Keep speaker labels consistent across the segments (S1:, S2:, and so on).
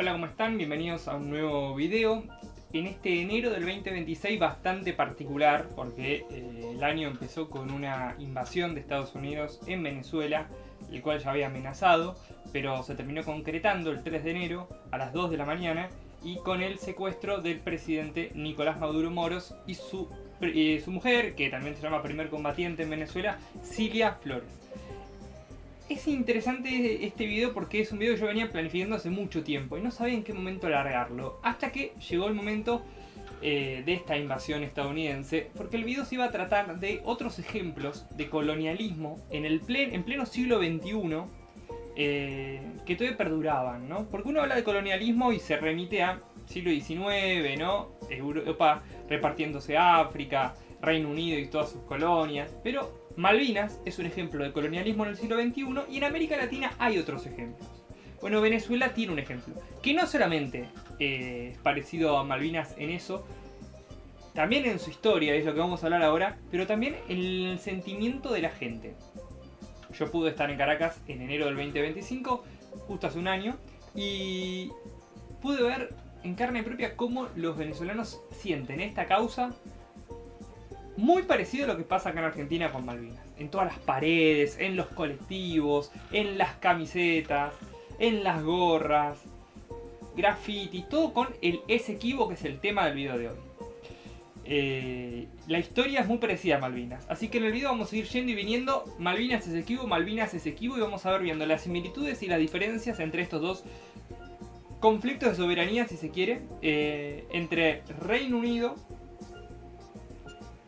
S1: Hola, ¿cómo están? Bienvenidos a un nuevo video. En este enero del 2026 bastante particular porque el año empezó con una invasión de Estados Unidos en Venezuela, el cual ya había amenazado, pero se terminó concretando el 3 de enero a las 2 de la mañana y con el secuestro del presidente Nicolás Maduro Moros y su mujer, que también se llama primer combatiente en Venezuela, Cilia Flores. Es interesante este video porque es un video que yo venía planificando hace mucho tiempo y no sabía en qué momento largarlo, hasta que llegó el momento de esta invasión estadounidense, porque el video se iba a tratar de otros ejemplos de colonialismo en pleno siglo XXI que todavía perduraban, ¿no? Porque uno habla de colonialismo y se remite a siglo XIX, ¿no? Europa repartiéndose a África, Reino Unido y todas sus colonias, pero Malvinas es un ejemplo de colonialismo en el siglo XXI y en América Latina hay otros ejemplos. Bueno, Venezuela tiene un ejemplo, que no solamente es parecido a Malvinas en eso, también en su historia, es lo que vamos a hablar ahora, pero también en el sentimiento de la gente. Yo pude estar en Caracas en enero del 2025, justo hace un año, y pude ver en carne propia cómo los venezolanos sienten esta causa. Muy parecido a lo que pasa acá en Argentina con Malvinas. En todas las paredes, en los colectivos, en las camisetas, en las gorras, graffiti, todo con el Esequibo, que es el tema del video de hoy. La historia es muy parecida a Malvinas, así que en el video vamos a ir yendo y viniendo Malvinas Esequibo, y vamos a ver viendo las similitudes y las diferencias entre estos dos conflictos de soberanía, si se quiere, entre Reino Unido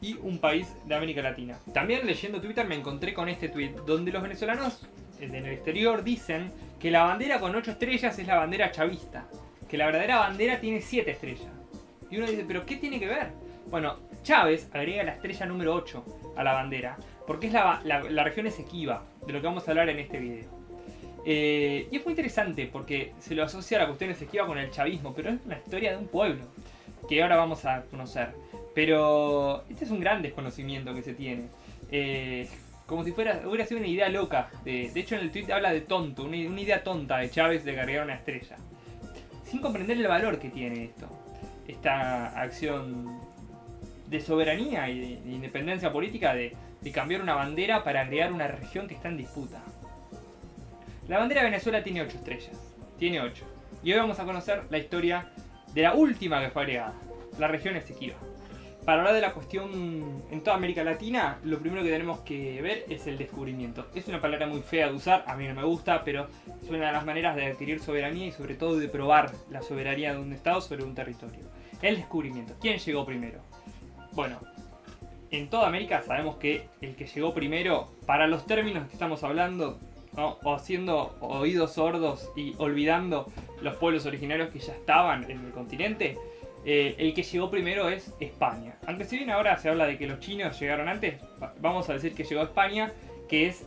S1: y un país de América Latina. También leyendo Twitter me encontré con este tweet donde los venezolanos en el exterior dicen que la bandera con 8 estrellas es la bandera chavista, que la verdadera bandera tiene 7 estrellas. Y uno dice, ¿pero qué tiene que ver? Bueno, Chávez agrega la estrella número 8 a la bandera, porque es la región Esequiba, de lo que vamos a hablar en este video. Y es muy interesante porque se lo asocia a la cuestión Esequiba con el chavismo, pero es una historia de un pueblo, que ahora vamos a conocer. Pero este es un gran desconocimiento que se tiene. Como si hubiera sido una idea loca. De hecho en el tweet habla de tonto, una idea tonta de Chávez de cargar una estrella. Sin comprender el valor que tiene esto. Esta acción de soberanía y de independencia política de cambiar una bandera para agregar una región que está en disputa. La bandera de Venezuela tiene 8 estrellas. Tiene 8. Y hoy vamos a conocer la historia de la última que fue agregada. La región Esequiba. Para hablar de la cuestión en toda América Latina, lo primero que tenemos que ver es el descubrimiento. Es una palabra muy fea de usar, a mí no me gusta, pero es una de las maneras de adquirir soberanía y sobre todo de probar la soberanía de un estado sobre un territorio. El descubrimiento. ¿Quién llegó primero? Bueno, en toda América sabemos que el que llegó primero, para los términos que estamos hablando, ¿no? O haciendo oídos sordos y olvidando los pueblos originarios que ya estaban en el continente, el que llegó primero es España. Aunque si bien ahora se habla de que los chinos llegaron antes, vamos a decir que llegó España, que es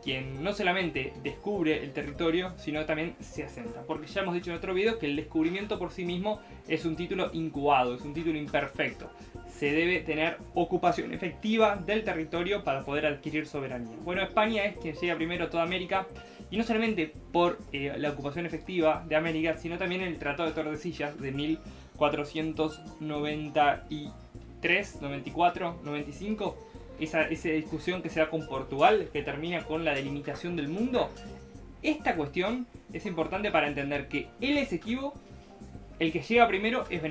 S1: quien no solamente descubre el territorio, sino también se asenta. Porque ya hemos dicho en otro video que el descubrimiento por sí mismo es un título incubado, es un título imperfecto. Se debe tener ocupación efectiva del territorio para poder adquirir soberanía. Bueno, España es quien llega primero a toda América. Y no solamente por la ocupación efectiva de América, sino también en el Tratado de Tordesillas de 1493, 94, 95. Esa discusión que se da con Portugal, que termina con la delimitación del mundo. Esta cuestión es importante para entender que el Esequibo, el que llega primero es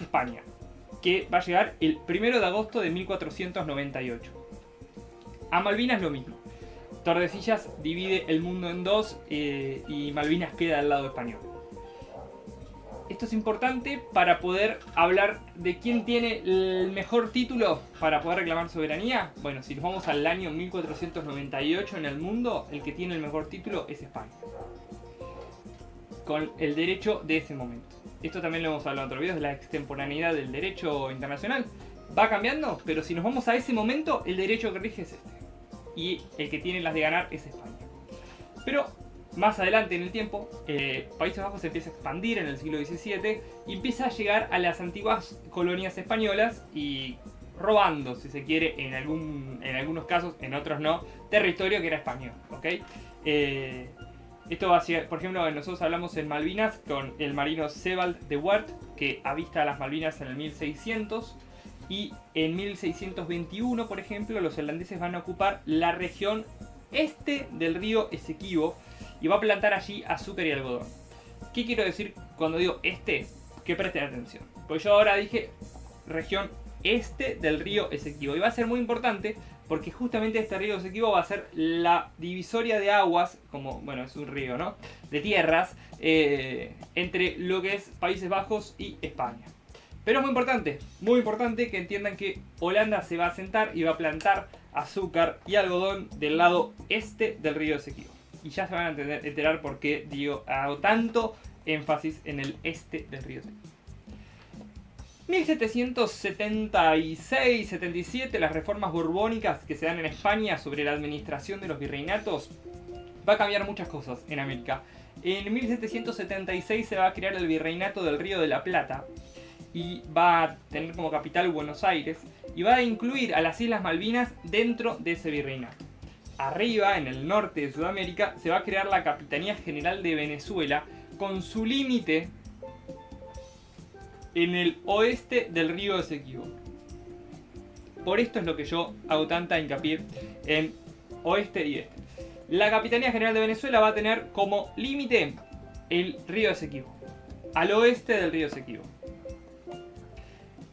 S1: España, que va a llegar el 1 de agosto de 1498. A Malvinas lo mismo. Tordesillas divide el mundo en dos y Malvinas queda al lado español. Esto es importante para poder hablar de quién tiene el mejor título para poder reclamar soberanía. Bueno, si nos vamos al año 1498 en el mundo, el que tiene el mejor título es España. Con el derecho de ese momento. Esto también lo hemos hablado en otro video, es la extemporaneidad del derecho internacional. Va cambiando, pero si nos vamos a ese momento, el derecho que rige es este. Y el que tiene las de ganar es España. Pero más adelante en el tiempo, Países Bajos se empieza a expandir en el siglo XVII y empieza a llegar a las antiguas colonias españolas y robando, si se quiere, en algunos casos, en otros no, territorio que era español, ¿ok? Esto va a ser, por ejemplo, nosotros hablamos en Malvinas con el marino Sebald de Weert, que avista las Malvinas en el 1600. Y en 1621, por ejemplo, los holandeses van a ocupar la región este del río Esequibo y va a plantar allí azúcar y algodón. ¿Qué quiero decir cuando digo este? Que presten atención. Pues yo ahora dije región este del río Esequibo. Y va a ser muy importante porque justamente este río Esequibo va a ser la divisoria de aguas, como, bueno, es un río, ¿no? De tierras, entre lo que es Países Bajos y España. Pero es muy importante que entiendan que Holanda se va a asentar y va a plantar azúcar y algodón del lado este del río Esequibo. Y ya se van a enterar por qué hago tanto énfasis en el este del río Esequibo. 1776-77, las reformas borbónicas que se dan en España sobre la administración de los virreinatos, va a cambiar muchas cosas en América. En 1776 se va a crear el virreinato del Río de la Plata y va a tener como capital Buenos Aires y va a incluir a las Islas Malvinas dentro de ese virreinato. Arriba, en el norte de Sudamérica, se va a crear la Capitanía General de Venezuela con su límite en el oeste del río Esequibo. Por esto es lo que yo hago tanta hincapié en oeste y este. La Capitanía General de Venezuela va a tener como límite el río Esequibo, al oeste del río Esequibo.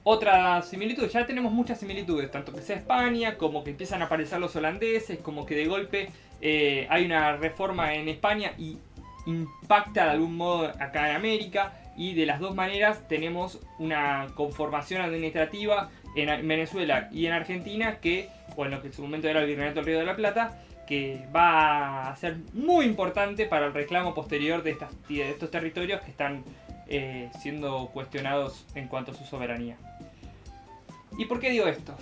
S1: Otra similitud, ya tenemos muchas similitudes, tanto que sea España, como que empiezan a aparecer los holandeses, como que de golpe hay una reforma en España y impacta de algún modo acá en América. Y de las dos maneras tenemos una conformación administrativa en Venezuela y en Argentina que, bueno, que en su momento era el Virreinato del Río de la Plata, que va a ser muy importante para el reclamo posterior de estos territorios que están siendo cuestionados en cuanto a su soberanía. ¿Y por qué digo esto?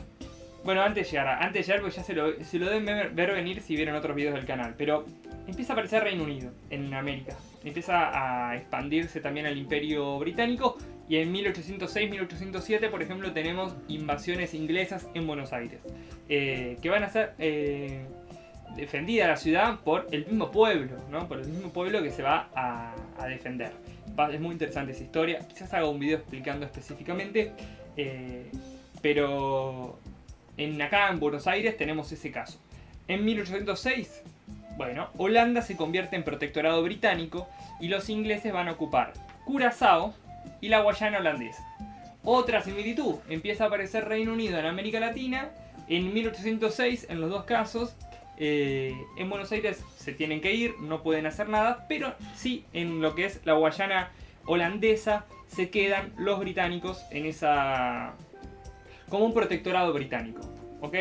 S1: Bueno, antes de llegar, pues ya se lo deben ver venir si vieron otros videos del canal, pero empieza a aparecer Reino Unido en América. Empieza a expandirse también el Imperio Británico y en 1806-1807, por ejemplo, tenemos invasiones inglesas en Buenos Aires, que van a ser defendida la ciudad por el mismo pueblo, ¿no? Por el mismo pueblo que se va a defender. Es muy interesante esa historia, quizás haga un video explicando específicamente, pero acá en Buenos Aires tenemos ese caso. En 1806, bueno, Holanda se convierte en protectorado británico y los ingleses van a ocupar Curazao y la Guayana holandesa. Otra similitud, empieza a aparecer Reino Unido en América Latina en 1806 en los dos casos. En Buenos Aires se tienen que ir, no pueden hacer nada, pero sí en lo que es la Guayana holandesa se quedan los británicos en esa, como un protectorado británico, ¿ok?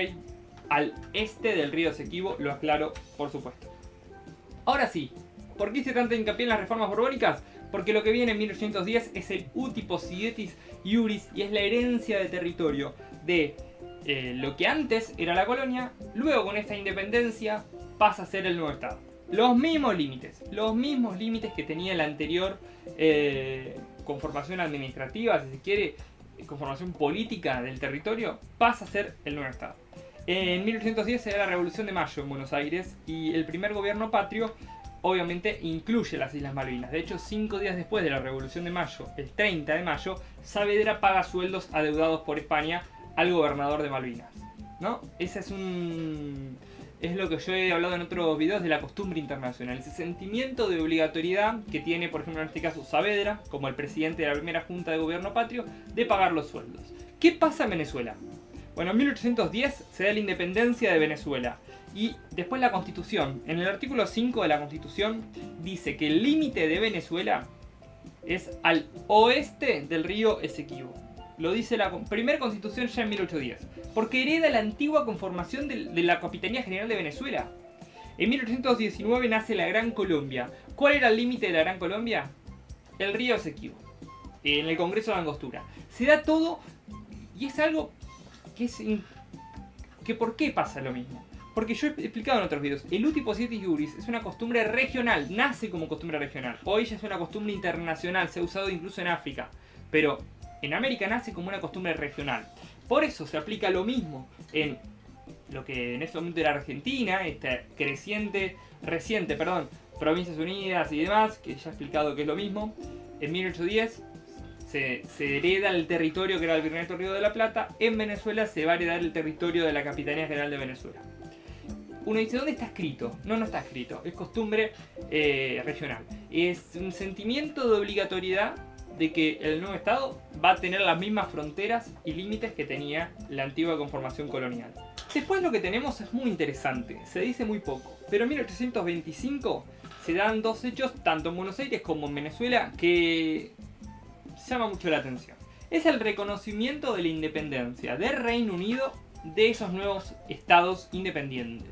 S1: Al este del río Esequibo, lo aclaro, por supuesto. Ahora sí, ¿por qué hice tanta hincapié en las reformas borbónicas? Porque lo que viene en 1810 es el uti possidetis iuris y es la herencia de territorio de lo que antes era la colonia, luego con esta independencia pasa a ser el nuevo estado. Los mismos límites que tenía la anterior conformación administrativa, si se quiere, conformación política del territorio, pasa a ser el nuevo estado. En 1810 se da la Revolución de Mayo en Buenos Aires y el primer gobierno patrio obviamente incluye las Islas Malvinas. De hecho, 5 días después de la Revolución de Mayo, el 30 de mayo, Saavedra paga sueldos adeudados por España al gobernador de Malvinas, ¿no? Ese es lo que yo he hablado en otros videos de la costumbre internacional. Ese sentimiento de obligatoriedad que tiene, por ejemplo, en este caso Saavedra, como el presidente de la primera junta de gobierno patrio, de pagar los sueldos. ¿Qué pasa en Venezuela? Bueno, en 1810 se da la independencia de Venezuela y después la Constitución. En el artículo 5 de la Constitución dice que el límite de Venezuela es al oeste del río Esequibo. Lo dice la primera Constitución ya en 1810, porque hereda la antigua conformación de la Capitanía General de Venezuela. En 1819 nace la Gran Colombia. ¿Cuál era el límite de la Gran Colombia? El río Esequibo, en el Congreso de Angostura. Se da todo y es algo que ¿por qué pasa lo mismo? Porque yo he explicado en otros videos, el uti possidetis iuris es una costumbre regional, nace como costumbre regional. Hoy ya es una costumbre internacional, se ha usado incluso en África, pero en América nace como una costumbre regional. Por eso se aplica lo mismo en lo que en ese momento era Argentina, esta reciente Provincias Unidas y demás, que ya he explicado que es lo mismo. En 1810 se hereda el territorio que era el Virreinato Río de la Plata. En Venezuela se va a heredar el territorio de la Capitanía General de Venezuela. Uno dice, ¿dónde está escrito? No, no está escrito. Es costumbre regional. Es un sentimiento de obligatoriedad de que el nuevo Estado va a tener las mismas fronteras y límites que tenía la antigua conformación colonial. Después lo que tenemos es muy interesante. Se dice muy poco. Pero en 1825 se dan dos hechos, tanto en Buenos Aires como en Venezuela, que llama mucho la atención. Es el reconocimiento de la independencia del Reino Unido de esos nuevos estados independientes.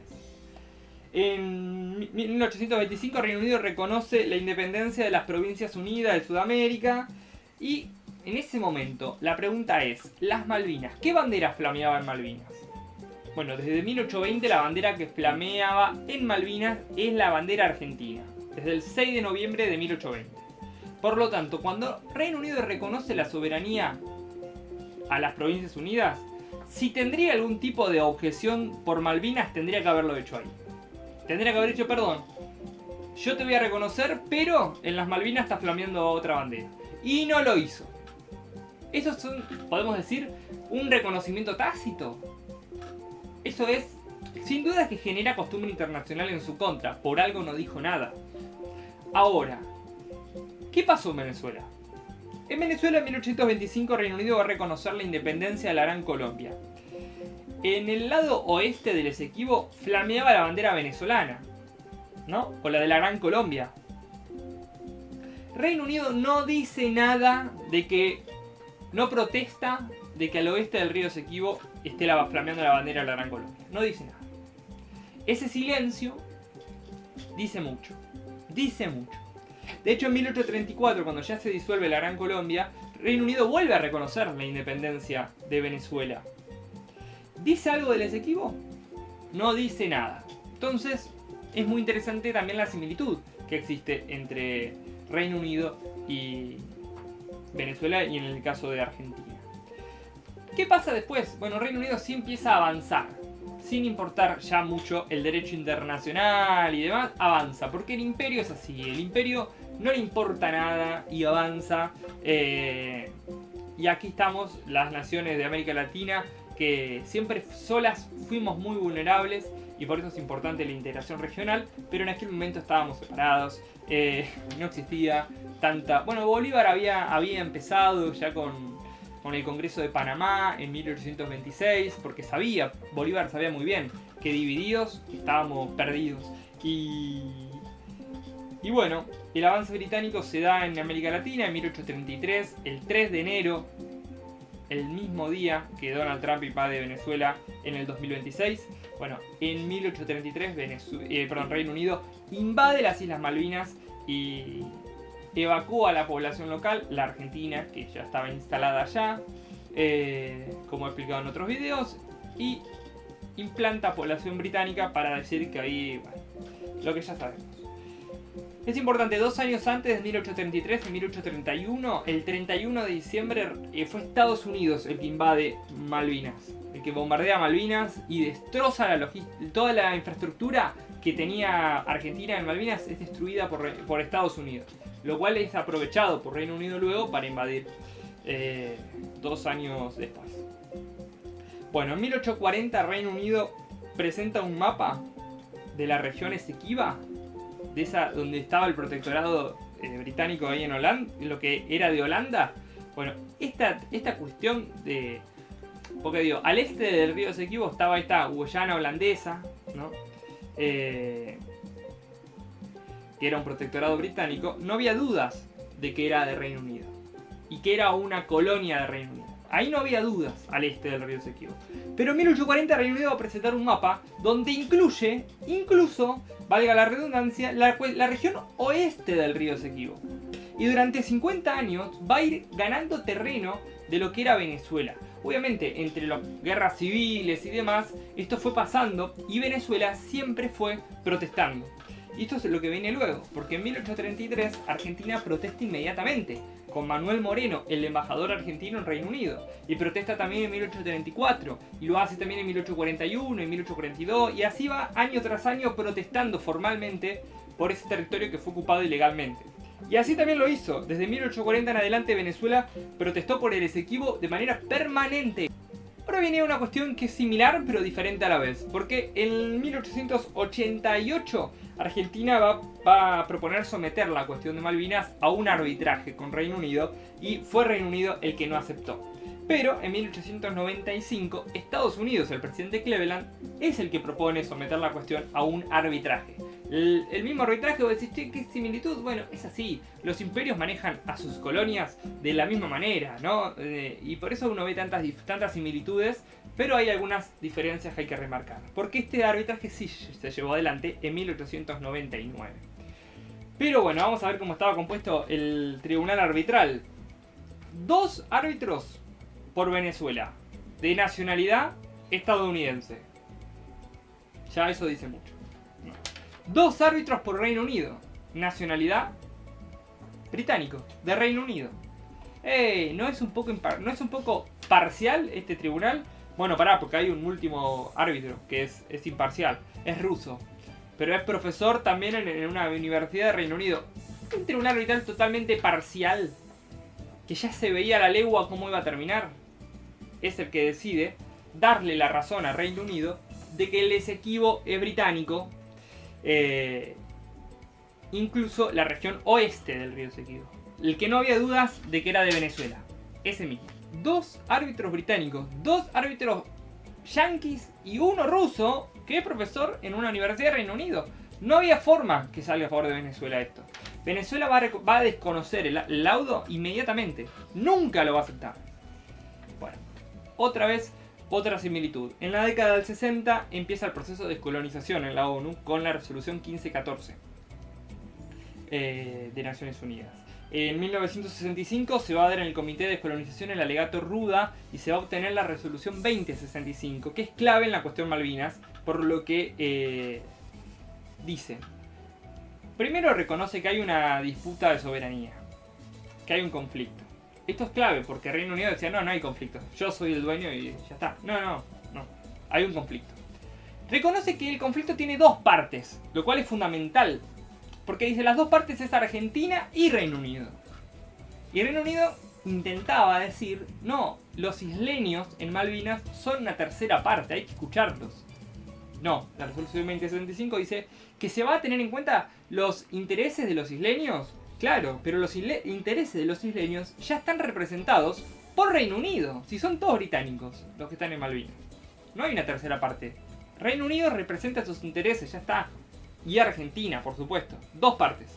S1: En 1825 Reino Unido reconoce la independencia de las Provincias Unidas de Sudamérica y en ese momento la pregunta es, las Malvinas, ¿qué bandera flameaba en Malvinas? Bueno, desde 1820 la bandera que flameaba en Malvinas es la bandera argentina, desde el 6 de noviembre de 1820. Por lo tanto, cuando Reino Unido reconoce la soberanía a las Provincias Unidas, si tendría algún tipo de objeción por Malvinas, tendría que haberlo hecho ahí. Tendría que haber dicho, perdón, yo te voy a reconocer, pero en las Malvinas está flameando otra bandera. Y no lo hizo. Eso es, podemos decir, un reconocimiento tácito. Eso es, sin duda, que genera costumbre internacional en su contra. Por algo no dijo nada. Ahora, ¿qué pasó en Venezuela? En Venezuela, en 1825, Reino Unido va a reconocer la independencia de la Gran Colombia. En el lado oeste del Esequibo flameaba la bandera venezolana, ¿no? O la de la Gran Colombia. Reino Unido no dice nada de que, no protesta de que al oeste del río Esequibo esté flameando la bandera de la Gran Colombia. No dice nada. Ese silencio dice mucho. Dice mucho. De hecho, en 1834, cuando ya se disuelve la Gran Colombia, Reino Unido vuelve a reconocer la independencia de Venezuela. ¿Dice algo del Esequibo? No dice nada. Entonces, es muy interesante también la similitud que existe entre Reino Unido y Venezuela y en el caso de Argentina. ¿Qué pasa después? Bueno, Reino Unido sí empieza a avanzar. Sin importar ya mucho el derecho internacional y demás, avanza. Porque el imperio es así. El imperio no le importa nada y avanza. Y aquí estamos, las naciones de América Latina, que siempre solas fuimos muy vulnerables y por eso es importante la integración regional, pero en aquel momento estábamos separados, no existía tanta... Bueno, Bolívar había empezado ya con el Congreso de Panamá en 1826, porque Bolívar sabía muy bien que divididos estábamos perdidos. Y bueno, el avance británico se da en América Latina en 1833, el 3 de enero, el mismo día que Donald Trump invade Venezuela en el 2026. Bueno, en 1833 Reino Unido invade las Islas Malvinas y evacúa a la población local, la Argentina, que ya estaba instalada allá, como he explicado en otros videos, y implanta población británica para decir que ahí, bueno, lo que ya sabemos. Es importante, 2 años antes, de 1833, en 1831, el 31 de diciembre, fue Estados Unidos el que invade Malvinas. El que bombardea Malvinas y destroza toda la infraestructura que tenía Argentina en Malvinas es destruida por Estados Unidos. Lo cual es aprovechado por Reino Unido luego para invadir 2 años después. Bueno, en 1840 Reino Unido presenta un mapa de la región Esequiba, de esa donde estaba el protectorado británico ahí en Holanda, lo que era de Holanda. Bueno, esta cuestión de... Porque digo, al este del río Esequibo estaba esta Guyana holandesa, ¿no? Que era un protectorado británico. No había dudas de que era de Reino Unido y que era una colonia de Reino Unido. Ahí no había dudas al este del río Esequibo. Pero en 1840 Reino Unido va a presentar un mapa donde incluso, valga la redundancia, la región oeste del río Esequibo. Y durante 50 años va a ir ganando terreno de lo que era Venezuela. Obviamente, entre las guerras civiles y demás, esto fue pasando y Venezuela siempre fue protestando. Y esto es lo que viene luego, porque en 1833 Argentina protesta inmediatamente, con Manuel Moreno, el embajador argentino en Reino Unido. Y protesta también en 1834, y lo hace también en 1841, en 1842, y así va año tras año protestando formalmente por ese territorio que fue ocupado ilegalmente. Y así también lo hizo. Desde 1840 en adelante Venezuela protestó por el Esequibo de manera permanente. Ahora viene una cuestión que es similar pero diferente a la vez. Porque en 1888 Argentina va a proponer someter la cuestión de Malvinas a un arbitraje con Reino Unido. Y fue Reino Unido el que no aceptó. Pero en 1895 Estados Unidos, el presidente Cleveland, es el que propone someter la cuestión a un arbitraje. El mismo arbitraje, vos decís, che, ¿qué similitud? Bueno, es así. Los imperios manejan a sus colonias de la misma manera, ¿no? Y por eso uno ve tantas similitudes, pero hay algunas diferencias que hay que remarcar. Porque este arbitraje sí se llevó adelante en 1899. Pero bueno, vamos a ver cómo estaba compuesto el tribunal arbitral. 2 árbitros por Venezuela, de nacionalidad estadounidense. Ya eso dice mucho. 2 árbitros por Reino Unido, nacionalidad británico, de Reino Unido. ¿No es un poco parcial este tribunal? Bueno, pará, porque hay un último árbitro que es imparcial, es ruso, pero es profesor también en una universidad de Reino Unido. Un tribunal arbitral totalmente parcial, que ya se veía a la legua cómo iba a terminar. Es el que decide darle la razón a Reino Unido de que el Esequibo es británico, incluso la región oeste del río Esequibo. El que no había dudas de que era de Venezuela, ese mismo. 2 árbitros británicos, 2 árbitros yanquis y 1 ruso que es profesor en una universidad de Reino Unido. No había forma que salga a favor de Venezuela esto. Venezuela va a desconocer el laudo inmediatamente. Nunca lo va a aceptar. Bueno, otra vez, otra similitud. En la década del 60 empieza el proceso de descolonización en la ONU con la resolución 1514 de Naciones Unidas. En 1965 se va a dar en el Comité de Descolonización el alegato Ruda y se va a obtener la resolución 2065, que es clave en la cuestión Malvinas, por lo que dice. Primero reconoce que hay una disputa de soberanía, que hay un conflicto. Esto es clave porque Reino Unido decía, no hay conflicto, yo soy el dueño y ya está. No, hay un conflicto. Reconoce que el conflicto tiene 2 partes, lo cual es fundamental. Porque dice, las 2 partes es Argentina y Reino Unido. Y Reino Unido intentaba decir, no, los isleños en Malvinas son una tercera parte, hay que escucharlos. No, la resolución 2075 dice que se va a tener en cuenta los intereses de los isleños. Claro, pero los intereses de los isleños ya están representados por Reino Unido. Si son todos británicos los que están en Malvinas. No hay una tercera parte. Reino Unido representa sus intereses, ya está. Y Argentina, por supuesto. 2 partes.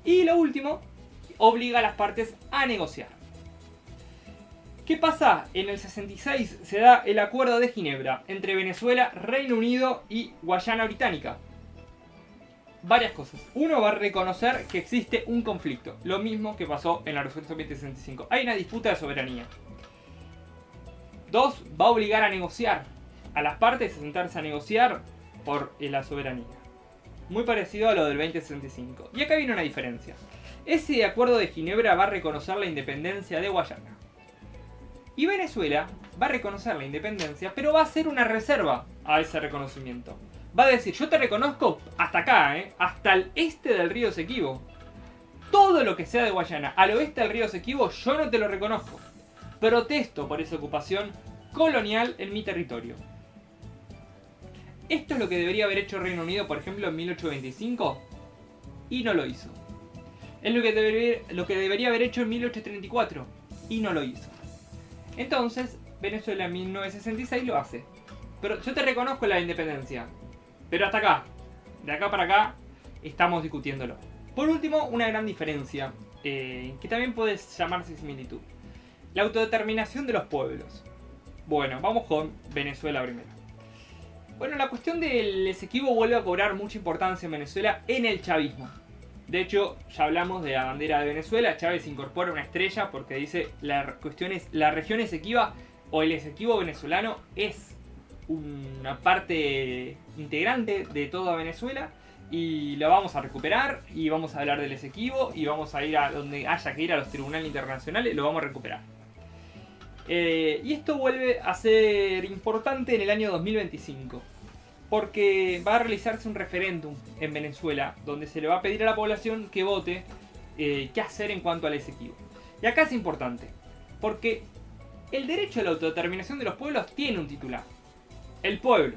S1: Y lo último, obliga a las partes a negociar. ¿Qué pasa? En el 66 se da el Acuerdo de Ginebra entre Venezuela, Reino Unido y Guayana Británica. Varias cosas. Uno, va a reconocer que existe un conflicto. Lo mismo que pasó en la resolución 2065. Hay una disputa de soberanía. 2, va a obligar a negociar. A las partes a sentarse a negociar por la soberanía. Muy parecido a lo del 2065. Y acá viene una diferencia. Ese Acuerdo de Ginebra va a reconocer la independencia de Guayana. Y Venezuela va a reconocer la independencia, pero va a hacer una reserva a ese reconocimiento. Va a decir, yo te reconozco hasta acá, hasta el este del río Esequibo. Todo lo que sea de Guayana al oeste del río Esequibo, yo no te lo reconozco. Protesto por esa ocupación colonial en mi territorio. Esto es lo que debería haber hecho Reino Unido, por ejemplo, en 1825, y no lo hizo. Es lo que debería haber hecho en 1834, y no lo hizo. Entonces, Venezuela en 1966 lo hace. Pero yo te reconozco la independencia, pero hasta acá. De acá para acá, estamos discutiéndolo. Por último, una gran diferencia, que también puede llamarse similitud. La autodeterminación de los pueblos. Bueno, vamos con Venezuela primero. Bueno, la cuestión del Esequibo vuelve a cobrar mucha importancia en Venezuela en el chavismo. De hecho, ya hablamos de la bandera de Venezuela. Chávez incorpora una estrella porque dice la cuestión es la región Esequiba o el Esequibo venezolano es una parte integrante de toda Venezuela y la vamos a recuperar y vamos a hablar del Esequibo y vamos a ir a donde haya que ir, a los tribunales internacionales, lo vamos a recuperar. Y esto vuelve a ser importante en el año 2025. porque va a realizarse un referéndum en Venezuela donde se le va a pedir a la población que vote qué hacer en cuanto al Esequibo. Y acá es importante, porque el derecho a la autodeterminación de los pueblos tiene un titular: el pueblo.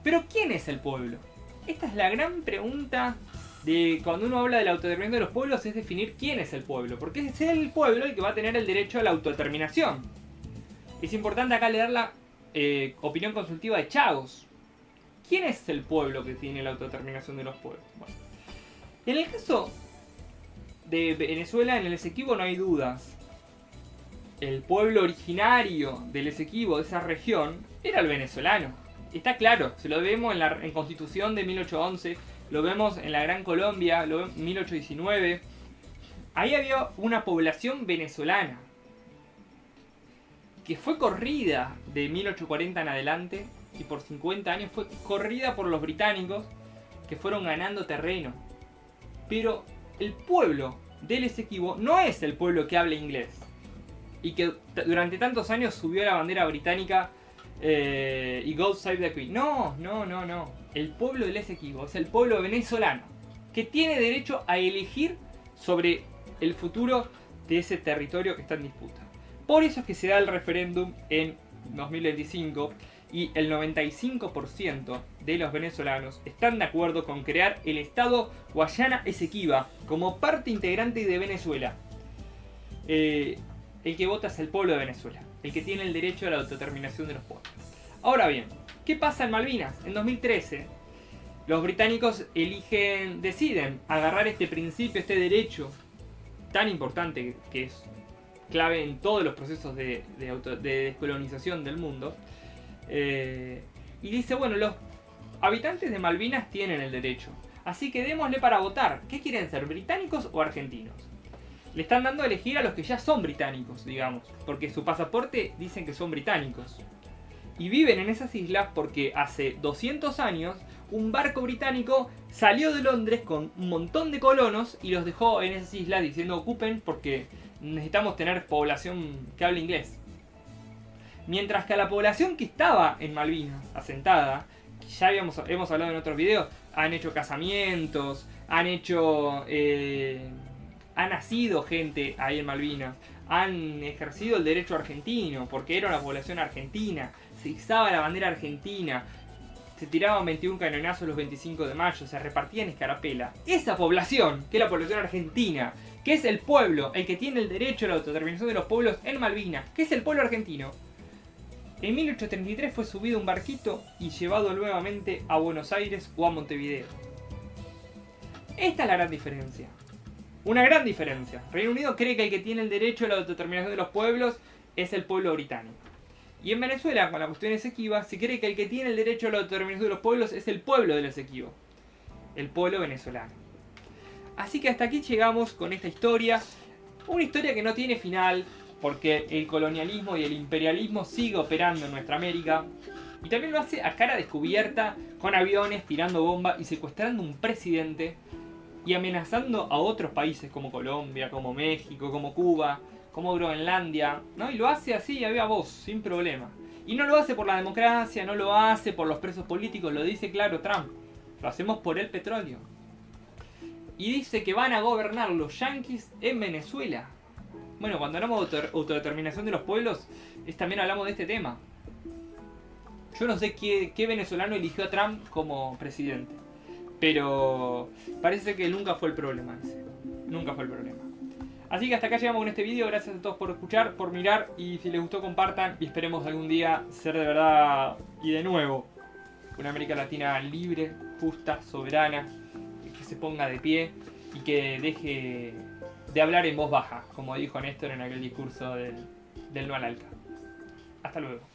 S1: Pero ¿quién es el pueblo? Esta es la gran pregunta de cuando uno habla de la autodeterminación de los pueblos, es definir quién es el pueblo, porque es el pueblo el que va a tener el derecho a la autodeterminación. Es importante acá leer la opinión consultiva de Chagos. ¿Quién es el pueblo que tiene la autodeterminación de los pueblos? Bueno, en el caso de Venezuela, en el Esequibo no hay dudas. El pueblo originario del Esequibo, de esa región, era el venezolano. Está claro, se lo vemos en Constitución de 1811, lo vemos en la Gran Colombia, lo vemos en 1819. Ahí había una población venezolana que fue corrida de 1840 en adelante y por 50 años fue corrida por los británicos, que fueron ganando terreno. Pero el pueblo del Esequibo no es el pueblo que habla inglés y que durante tantos años subió la bandera británica y God Save the Queen. No. El pueblo del Esequibo es el pueblo venezolano que tiene derecho a elegir sobre el futuro de ese territorio que está en disputa. Por eso es que se da el referéndum en 2025 y el 95% de los venezolanos están de acuerdo con crear el Estado Guayana Esequiba como parte integrante de Venezuela. El que vota es el pueblo de Venezuela, el que tiene el derecho a la autodeterminación de los pueblos. Ahora bien, ¿qué pasa en Malvinas? En 2013, los británicos deciden agarrar este principio, este derecho tan importante que es clave en todos los procesos de descolonización del mundo. Y dice, bueno, los habitantes de Malvinas tienen el derecho, así que démosle para votar. ¿Qué quieren ser, británicos o argentinos? Le están dando a elegir a los que ya son británicos, digamos, porque su pasaporte dicen que son británicos. Y viven en esas islas porque hace 200 años un barco británico salió de Londres con un montón de colonos y los dejó en esas islas diciendo ocupen porque necesitamos tener población que hable inglés. Mientras que a la población que estaba en Malvinas, asentada, que ya hemos hablado en otros videos, han hecho casamientos, ha nacido gente ahí en Malvinas, han ejercido el derecho argentino, porque era una población argentina, se izaba la bandera argentina, se tiraban 21 cañonazos los 25 de mayo, se repartían escarapela. Esa población, que es la población argentina, que es el pueblo, el que tiene el derecho a la autodeterminación de los pueblos en Malvinas, que es el pueblo argentino, en 1833 fue subido un barquito y llevado nuevamente a Buenos Aires o a Montevideo. Esta es la gran diferencia. Una gran diferencia. Reino Unido cree que el que tiene el derecho a la autodeterminación de los pueblos es el pueblo británico. Y en Venezuela, con la cuestión Esequiba, se cree que el que tiene el derecho a la autodeterminación de los pueblos es el pueblo del Esequibo. El pueblo venezolano. Así que hasta aquí llegamos con esta historia. Una historia que no tiene final, porque el colonialismo y el imperialismo sigue operando en nuestra América. Y también lo hace a cara descubierta, con aviones, tirando bombas y secuestrando un presidente. Y amenazando a otros países como Colombia, como México, como Cuba, como Groenlandia, ¿no? Y lo hace así, a viva voz, sin problema. Y no lo hace por la democracia, no lo hace por los presos políticos, lo dice claro Trump. Lo hacemos por el petróleo. Y dice que van a gobernar los yanquis en Venezuela. Bueno, cuando hablamos de autodeterminación de los pueblos, también hablamos de este tema. Yo no sé qué venezolano eligió a Trump como presidente. Pero parece que nunca fue el problema ese. Nunca fue el problema. Así que hasta acá llegamos con este video. Gracias a todos por escuchar, por mirar. Y si les gustó, compartan. Y esperemos algún día ser de verdad y de nuevo una América Latina libre, justa, soberana. Que se ponga de pie y que deje de hablar en voz baja, como dijo Néstor en aquel discurso del no al ALCA. Hasta luego.